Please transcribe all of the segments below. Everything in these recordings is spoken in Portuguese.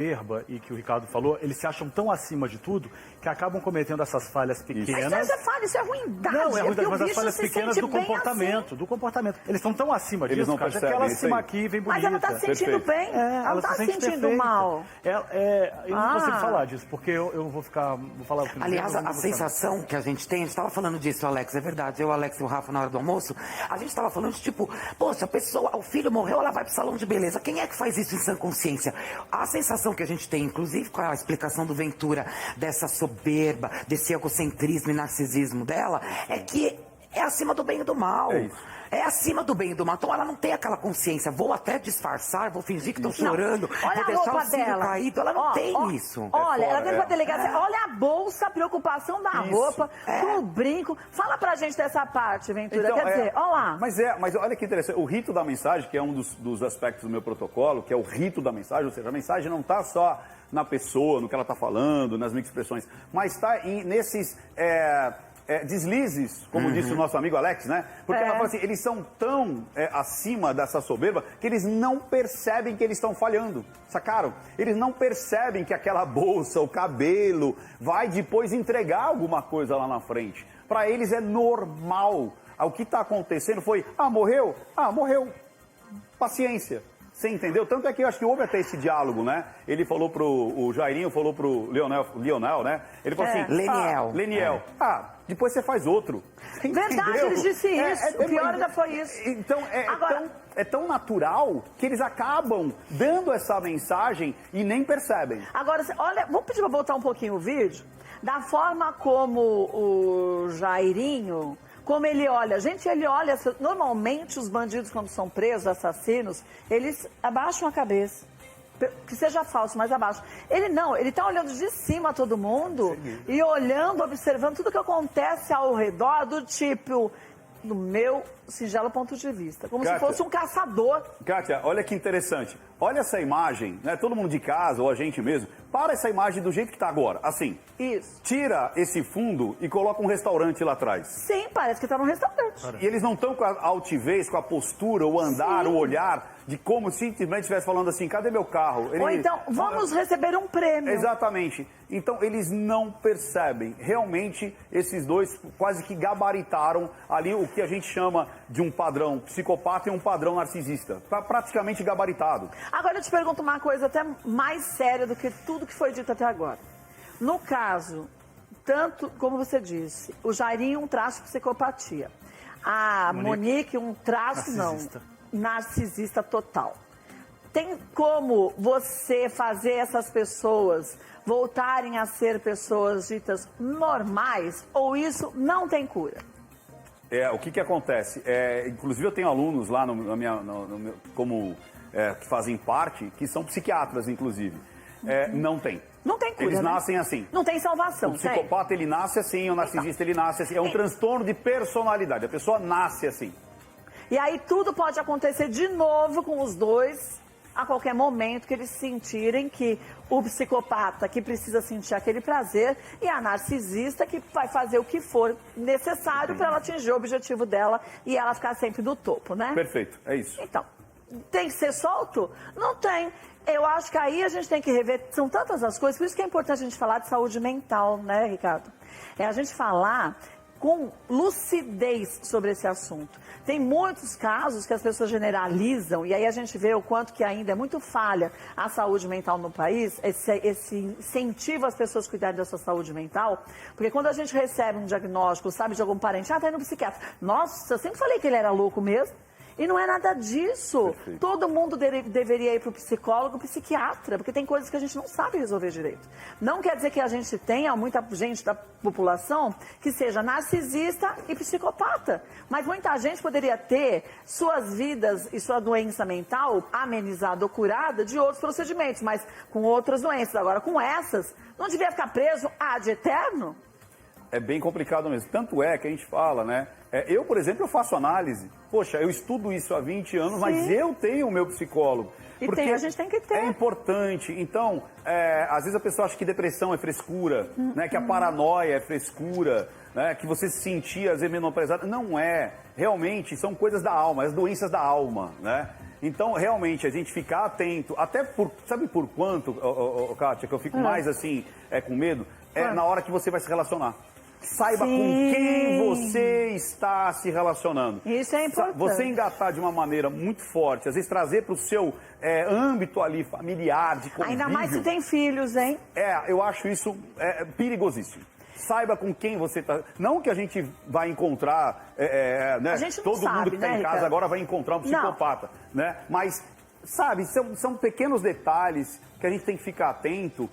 soberba e que o Ricardo falou, eles se acham tão acima de tudo que acabam cometendo essas falhas pequenas. Mas isso é falha, isso é ruindade. Não, é ruindade, porque mas o as bicho falhas se pequenas sente do bem comportamento, assim. do comportamento. Eles estão tão acima Eles disso, não cara, que percebem, ela isso acima aí. aqui vem Mas bonita. ela tá se sentindo Perfeito. bem. Ela não tá se sentindo perfeita. mal. Eu não consigo falar disso, porque eu vou falar o que Aliás, a sensação que a gente tem, a gente estava falando disso, Alex, é verdade. Eu, o Alex e o Rafa, na hora do almoço, a gente estava falando de tipo, poxa, a pessoa, o filho morreu, ela vai pro salão de beleza. Quem é que faz isso em sã consciência? A sensação que a gente tem, inclusive com a explicação do Ventura, dessa soberba, desse egocentrismo e narcisismo dela, é que é acima do bem e do mal. É isso. É acima do bem e do mal. Então ela não tem aquela consciência. Vou até disfarçar, vou fingir que estou chorando, Olha vou a deixar roupa o cílio dela. caído. Ela não tem isso. Olha, ela fora, vem pra delegacia. Olha a bolsa, a preocupação da roupa, com o brinco. Fala pra gente dessa parte, Ventura. Então, Quer dizer, olha lá. Mas olha que interessante, o rito da mensagem, que é um dos aspectos do meu protocolo, que é o rito da mensagem, ou seja, a mensagem não está só na pessoa, no que ela está falando, nas microexpressões, mas está nesses deslizes, como disse o nosso amigo Alex, né? Porque ela fala assim, eles são tão acima dessa soberba que eles não percebem que eles estão falhando, sacaram? Eles não percebem que aquela bolsa, o cabelo, vai depois entregar alguma coisa lá na frente. Para eles é normal. O que está acontecendo foi, morreu? Morreu. Paciência. Você entendeu? Tanto é que eu acho que houve até esse diálogo, né? Ele falou o Jairinho falou pro Lionel, né? Ele falou assim, Leniel, depois você faz outro. Você Verdade, entendeu? ele disse isso. O pior ainda foi isso. Então, Agora, é tão natural que eles acabam dando essa mensagem e nem percebem. Agora, olha, vamos pedir para voltar um pouquinho o vídeo, da forma como o Jairinho, como ele olha. Gente, ele olha, normalmente os bandidos quando são presos, assassinos, eles abaixam a cabeça. Que seja falso, mas abaixo. Ele não, ele tá olhando de cima a todo mundo e olhando, observando tudo que acontece ao redor, do tipo, do meu singelo ponto de vista. Como Kátia, se fosse um caçador. Kátia, olha que interessante. Olha essa imagem, né? Todo mundo de casa, ou a gente mesmo, para essa imagem do jeito que tá agora, assim. Isso. Tira esse fundo e coloca um restaurante lá atrás. Sim, parece que tá num restaurante. E eles não estão com a altivez, com a postura, o andar, o olhar, de como se simplesmente estivesse falando assim, cadê meu carro? Ou então, vamos receber um prêmio. Exatamente. Então, eles não percebem. Realmente, esses dois quase que gabaritaram ali o que a gente chama de um padrão psicopata e um padrão narcisista. Tá praticamente gabaritado. Agora eu te pergunto uma coisa até mais séria do que tudo que foi dito até agora. No caso, tanto como você disse, o Jairinho um traço de psicopatia. A Monique um traço, narcisista total. Tem como você fazer essas pessoas voltarem a ser pessoas ditas normais ou isso não tem cura? O que acontece? Inclusive eu tenho alunos lá que fazem parte, que são psiquiatras, inclusive. Não tem. Não tem cura, Eles né? nascem assim. Não tem salvação. O psicopata, ele nasce assim, o narcisista, ele nasce assim. É um transtorno de personalidade. A pessoa nasce assim. E aí tudo pode acontecer de novo com os dois a qualquer momento que eles sentirem que o psicopata que precisa sentir aquele prazer e a narcisista que vai fazer o que for necessário para ela atingir o objetivo dela e ela ficar sempre do topo, né? Perfeito, é isso. Então, tem que ser solto? Não tem. Eu acho que aí a gente tem que rever, são tantas as coisas, por isso que é importante a gente falar de saúde mental, né, Ricardo? É a gente falar com lucidez sobre esse assunto. Tem muitos casos que as pessoas generalizam e aí a gente vê o quanto que ainda é muito falha a saúde mental no país, esse incentivo às pessoas cuidarem da sua saúde mental, porque quando a gente recebe um diagnóstico, sabe, de algum parente, tá indo no psiquiatra. Nossa, eu sempre falei que ele era louco mesmo. E não é nada disso. Perfeito. Todo mundo deveria ir para o psicólogo, psiquiatra, porque tem coisas que a gente não sabe resolver direito. Não quer dizer que a gente tenha muita gente da população que seja narcisista e psicopata. Mas muita gente poderia ter suas vidas e sua doença mental amenizada ou curada de outros procedimentos, mas com outras doenças. Agora, com essas, não devia ficar preso ad eterno? É bem complicado mesmo. Tanto é que a gente fala, né? Eu, por exemplo, eu faço análise. Poxa, eu estudo isso há 20 anos, Sim. mas eu tenho o meu psicólogo. E porque a gente tem que ter. É importante. Então, às vezes a pessoa acha que depressão é frescura, né? Que a paranoia é frescura, né? Que você se sentir, às vezes, menosprezado. Não é. Realmente, são coisas da alma, as doenças da alma, né? Então, realmente, a gente ficar atento, até por, sabe por quanto, Kátia, que eu fico mais assim, com medo? Na hora que você vai se relacionar. Saiba com quem você está se relacionando. Isso é importante. Você engatar de uma maneira muito forte, às vezes trazer para o seu âmbito ali familiar, de convívio. Ainda mais se tem filhos, hein? Eu acho isso perigosíssimo. Saiba com quem você está. Não que a gente vai encontrar, né? A gente não Todo sabe, mundo que está né, em casa Ricardo? agora vai encontrar um psicopata, né? Mas, sabe, são pequenos detalhes que a gente tem que ficar atento.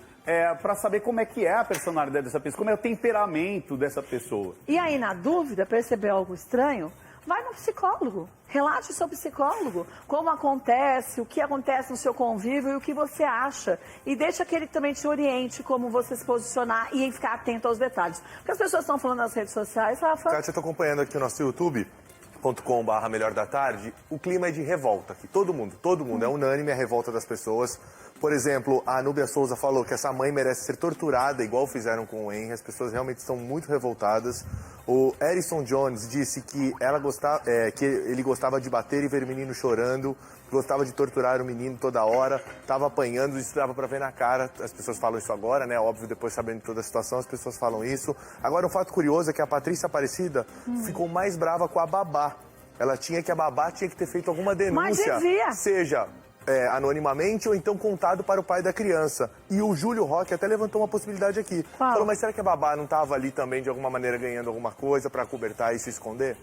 Para saber como é que é a personalidade dessa pessoa, como é o temperamento dessa pessoa. E aí, na dúvida, percebeu algo estranho? Vai no psicólogo. Relate ao seu psicólogo como acontece, o que acontece no seu convívio e o que você acha. E deixa que ele também te oriente como você se posicionar e ficar atento aos detalhes. Porque as pessoas estão falando nas redes sociais, Rafa... Kátia, eu estou acompanhando aqui o nosso youtube.com/Melhor da Tarde. O clima é de revolta aqui. Todo mundo, é unânime a revolta das pessoas. Por exemplo, a Núbia Souza falou que essa mãe merece ser torturada, igual fizeram com o Henry. As pessoas realmente estão muito revoltadas. O Erison Jones disse que, que ele gostava de bater e ver o menino chorando, gostava de torturar o menino toda hora, estava apanhando, isso dava para ver na cara. As pessoas falam isso agora, né? Óbvio, depois sabendo toda a situação, as pessoas falam isso. Agora, um fato curioso é que a Patrícia Aparecida ficou mais brava com a babá. Ela tinha que a babá tinha que ter feito alguma denúncia, Mas devia. seja anonimamente ou então contado para o pai da criança. E o Júlio Roque até levantou uma possibilidade aqui. Qual? Falou, mas será que a babá não estava ali também de alguma maneira ganhando alguma coisa para cobertar e se esconder?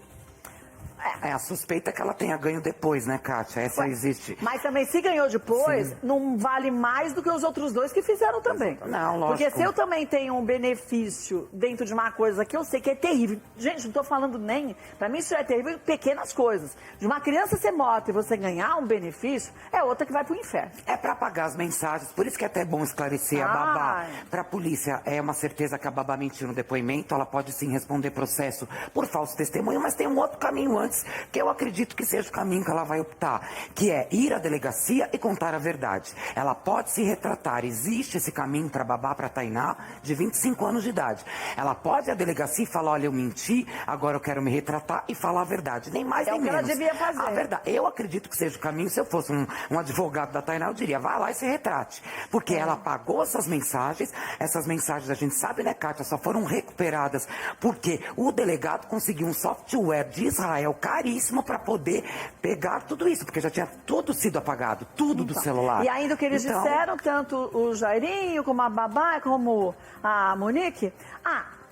A suspeita é que ela tenha ganho depois, né, Kátia? Essa existe. Mas também, se ganhou depois, não vale mais do que os outros dois que fizeram também. Não, lógico. Porque se eu também tenho um benefício dentro de uma coisa que eu sei que é terrível. Gente, não estou falando nem... Para mim isso é terrível, pequenas coisas. De uma criança ser morta e você ganhar um benefício, é outra que vai pro inferno. É para apagar as mensagens, por isso que é até bom esclarecer a babá. Para a polícia, é uma certeza que a babá mentiu no depoimento, ela pode sim responder processo por falso testemunho, mas tem um outro caminho antes, que eu acredito que seja o caminho que ela vai optar, que é ir à delegacia e contar a verdade. Ela pode se retratar, existe esse caminho para babá, para Tainá, de 25 anos de idade. Ela pode ir à delegacia e falar, olha, eu menti, agora eu quero me retratar e falar a verdade, nem mais nem menos. É o que ela devia fazer. A verdade. Eu acredito que seja o caminho, se eu fosse um advogado da Tainá, eu diria, vai lá e se retrate. Porque ela apagou essas mensagens a gente sabe, né, Kátia, só foram recuperadas porque o delegado conseguiu um software de Israel caríssimo para poder pegar tudo isso, porque já tinha tudo sido apagado, tudo do celular. E ainda o que eles disseram, tanto o Jairinho, como a babá, como a Monique,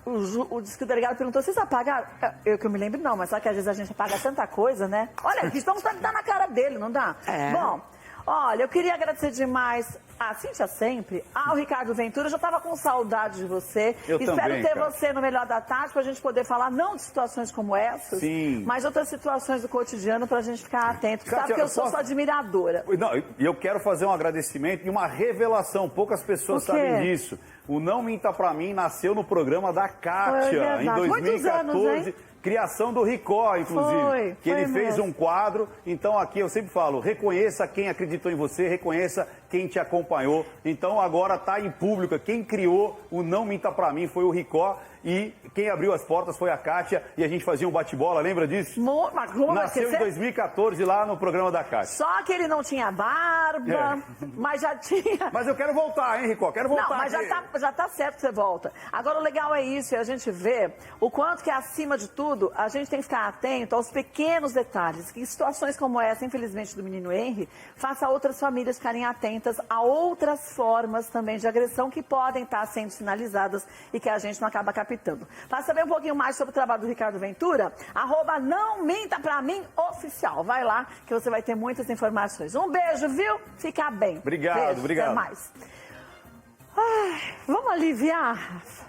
o delegado perguntou, vocês apagaram? Eu que eu me lembro não, mas só que às vezes a gente apaga tanta coisa, né? Olha, que estamos dá na cara dele, não dá? Bom, olha, eu queria agradecer demais a Cíntia sempre, ao Ricardo Ventura, eu já estava com saudade de você. Espero também, ter cara. você no Melhor da Tarde para a gente poder falar não de situações como essas, mas outras situações do cotidiano para a gente ficar atento. Kátia, Sabe que eu sou sua admiradora. Não, e eu quero fazer um agradecimento e uma revelação, poucas pessoas O quê? sabem disso. O Não Minta Pra Mim nasceu no programa da Kátia, verdade. em Muitos anos, 2014. hein? Criação do Ricó, inclusive. Que ele fez mesmo. um quadro. Então aqui eu sempre falo, reconheça quem acreditou em você, reconheça quem te acompanhou. Então agora está em público. Quem criou o Não Minta Pra Mim foi o Ricó. E quem abriu as portas foi a Kátia. E a gente fazia um bate-bola, lembra disso? Mas como vai Nasceu em esquecer? 2014 lá no programa da Kátia. Só que ele não tinha barba, mas já tinha... Mas eu quero voltar, hein, Ricó? Quero voltar. Não, mas já tá certo que você volta. Agora, o legal é isso, é a gente ver o quanto que, acima de tudo, a gente tem que ficar atento aos pequenos detalhes, que em situações como essa, infelizmente, do menino Henry, faça outras famílias ficarem atentas a outras formas também de agressão que podem estar sendo sinalizadas e que a gente não acaba captando. Para saber um pouquinho mais sobre o trabalho do Ricardo Ventura, @Não Minta Pra Mim Oficial. Vai lá que você vai ter muitas informações. Um beijo, viu? Fica bem. Obrigado, Beijo, obrigado. Até mais. Ai, vamos aliviar, Rafa?